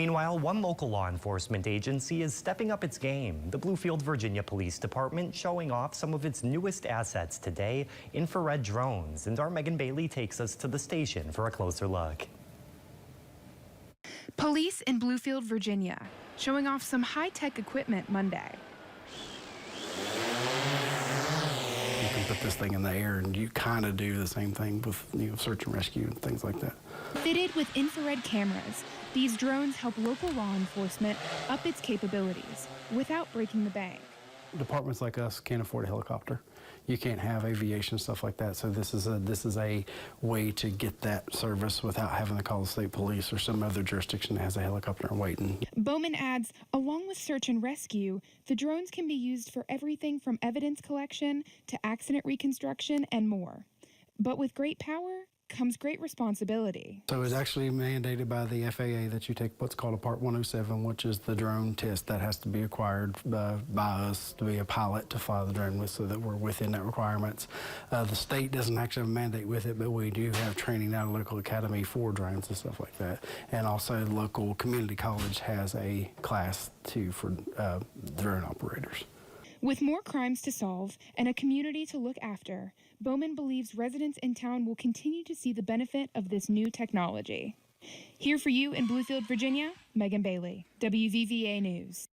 Meanwhile, one local law enforcement agency is stepping up its game. The Bluefield, Virginia Police Department showing off some of its newest assets today, infrared drones. And our Megan Bailey takes us to the station for a closer look. Police in Bluefield, Virginia, showing off some high-tech equipment Monday. You can put this thing in the air and you kind of do the same thing with search and rescue and things like that. Fitted with infrared cameras, these drones help local law enforcement up its capabilities without breaking the bank. Departments like us can't afford a helicopter. You can't have aviation, stuff like that. So this is a way to get that service without having to call the state police or some other jurisdiction that has a helicopter and waiting. Bowman adds, along with search and rescue, the drones can be used for everything from evidence collection to accident reconstruction and more. But with great power comes great responsibility. So it's actually mandated by the FAA that you take what's called a Part 107, which is the drone test that has to be acquired by us to be a pilot to fly the drone with, so that we're within that requirements. The state doesn't actually have a mandate with it, but we do have training at a local academy for drones and stuff like that. And also the local community college has a class too for drone operators. With more crimes to solve and a community to look after, Bowman believes residents in town will continue to see the benefit of this new technology. Here for you in Bluefield, Virginia, Megan Bailey, WVVA News.